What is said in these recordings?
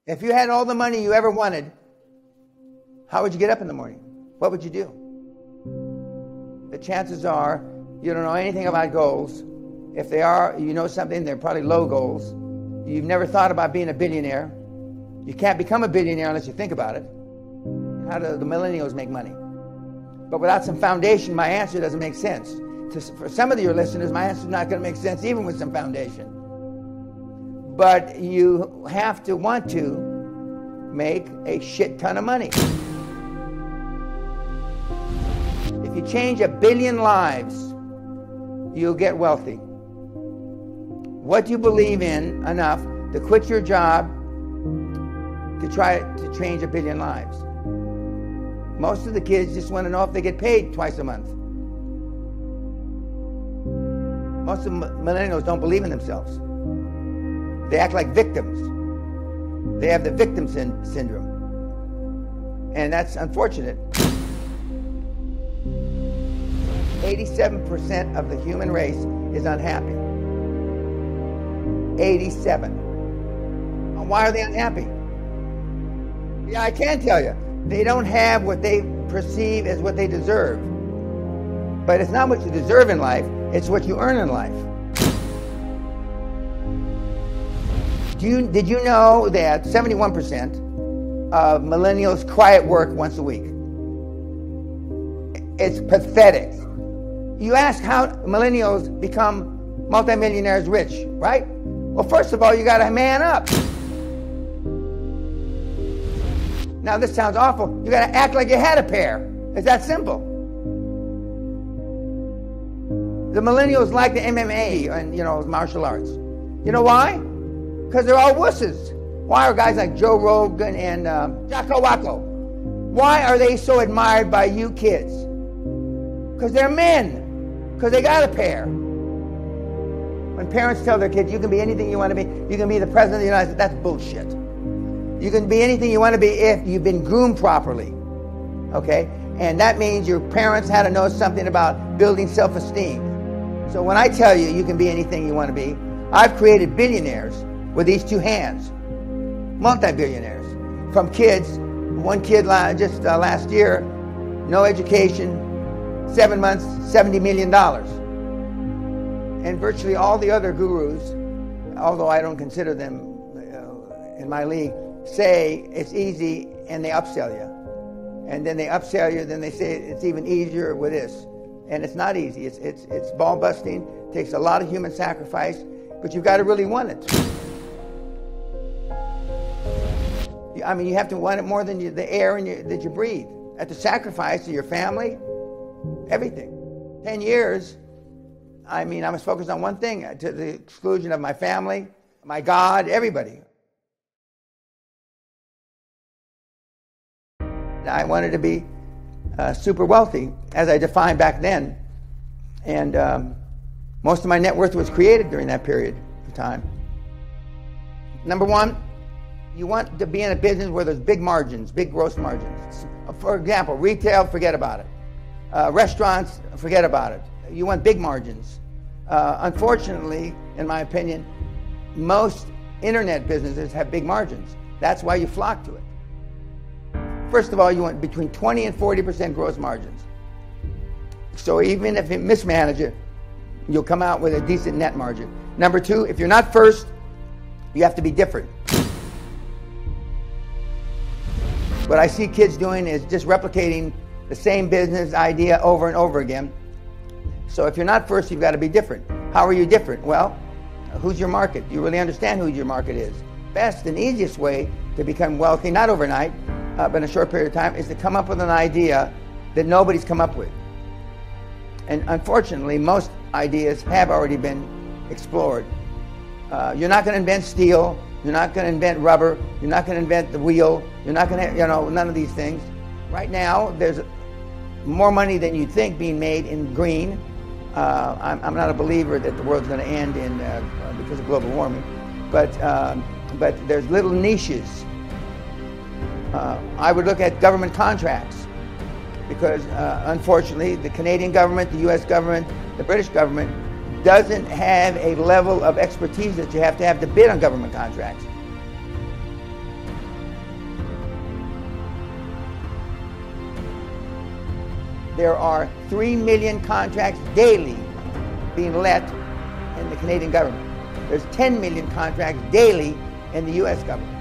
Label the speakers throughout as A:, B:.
A: If you had all the money you ever wanted, how would you get up in the morning? What would you do? The chances are you don't know anything about goals. If they are, you know something, they're probably low goals. You've never thought about being a billionaire. You can't become a billionaire unless you think about it. How do the millennials make money? But without some foundation, my answer doesn't make sense. For some of your listeners, my answer is not going to make sense even with some foundation. But you have to want to make a shit ton of money. If you change 1 billion lives, you'll get wealthy. What do you believe in enough to quit your job to try to change 1 billion lives? Most of the kids just want to know if they get paid twice a month. Most of the millennials don't believe in themselves. They act like victims. They have the victim syndrome. And that's unfortunate. 87% of the human race is unhappy. 87. Why are they unhappy? Yeah, I can tell you. They don't have what they perceive as what they deserve. But it's not what you deserve in life, it's what you earn in life. Did you know that 71% of millennials cry at work once a week? It's pathetic. You ask how millennials become multimillionaires rich, right? Well, first of all, you got to man up. Now, this sounds awful. You got to act like you had a pair. It's that simple. The millennials like the MMA and, martial arts. You know why? Because they're all wusses. Why are guys like Joe Rogan and Jocko Wacko? Why are they so admired by you kids? Because they're men. Because they got a pair. When parents tell their kids, you can be anything you want to be, you can be the president of the United States, that's bullshit. You can be anything you want to be if you've been groomed properly. Okay? And that means your parents had to know something about building self-esteem. So when I tell you you can be anything you want to be, I've created billionaires with these two hands. Multi-billionaires. From kids, one kid just last year, no education, 7 months, $70 million. And virtually all the other gurus, although I don't consider them in my league, say it's easy and they upsell you. And then they upsell you, then they say it's even easier with this. And it's not easy. It's ball busting, takes a lot of human sacrifice, but you've got to really want it. I mean, you have to want it more than the air that you breathe. At the sacrifice of your family, everything. 10 years, I mean, I was focused on one thing, to the exclusion of my family, my God, everybody. I wanted to be super wealthy, as I defined back then. And most of my net worth was created during that period of time. Number one, you want to be in a business where there's big margins, big gross margins. For example, retail, forget about it. Restaurants, forget about it. You want big margins. Unfortunately, in my opinion, most internet businesses have big margins. That's why you flock to it. First of all, you want between 20 and 40% gross margins. So even if you mismanage it, you'll come out with a decent net margin. Number two, if you're not first, you have to be different. What I see kids doing is just replicating the same business idea over and over again. So if you're not first, you've got to be different. How are you different? Well, who's your market? Do you really understand who your market is? Best and easiest way to become wealthy, not overnight, but in a short period of time, is to come up with an idea that nobody's come up with. And unfortunately, most ideas have already been explored. You're not going to invent steel. You're not going to invent rubber. You're not going to invent the wheel. You're not going to, none of these things. Right now, there's more money than you'd think being made in green. I'm not a believer that the world's going to end because of global warming, but there's little niches. I would look at government contracts because, unfortunately, the Canadian government, the U.S. government, the British government doesn't have a level of expertise that you have to bid on government contracts. There are 3 million contracts daily being let in the Canadian government. There's 10 million contracts daily in the US government.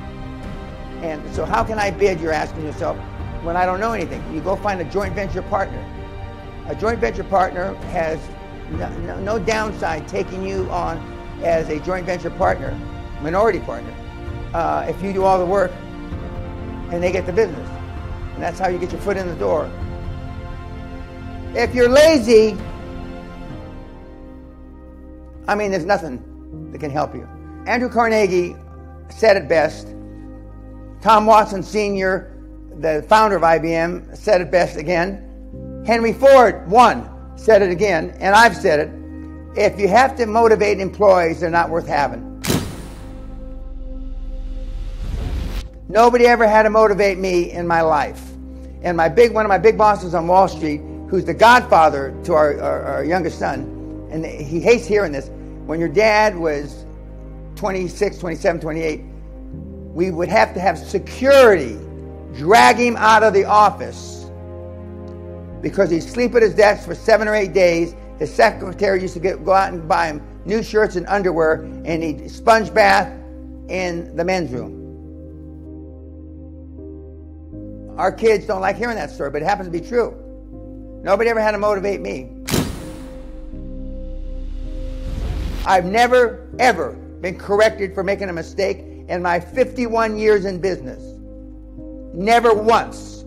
A: And so how can I bid, you're asking yourself, when I don't know anything? You go find a joint venture partner. A joint venture partner has no downside taking you on as a joint venture partner, minority partner, if you do all the work and they get the business. And that's how you get your foot in the door. If you're lazy, I mean, there's nothing that can help you. Andrew Carnegie said it best. Tom Watson Sr., the founder of IBM, said it best again. Henry Ford, said it again, and I've said it. If you have to motivate employees, they're not worth having. Nobody ever had to motivate me in my life. And one of my big bosses on Wall Street, who's the godfather to our youngest son, and he hates hearing this, when your dad was 26, 27, 28, we would have to have security drag him out of the office because he'd sleep at his desk for 7 or 8 days. His secretary used to go out and buy him new shirts and underwear, and he'd sponge bath in the men's room. Our kids don't like hearing that story, but it happens to be true. Nobody ever had to motivate me. I've never, ever been corrected for making a mistake in my 51 years in business. Never once.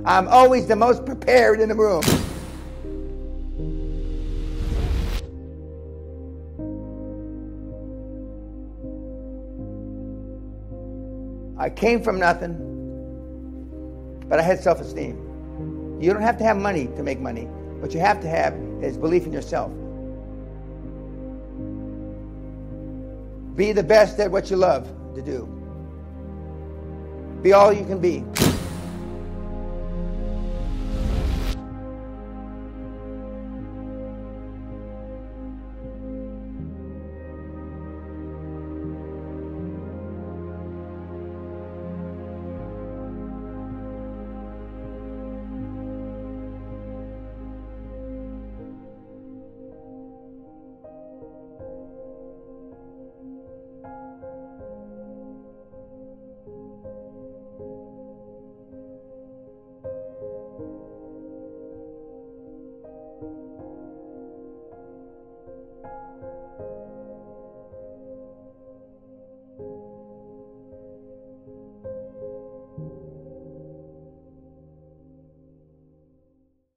A: I'm always the most prepared in the room. I came from nothing, but I had self-esteem. You don't have to have money to make money. What you have to have is belief in yourself. Be the best at what you love to do. Be all you can be.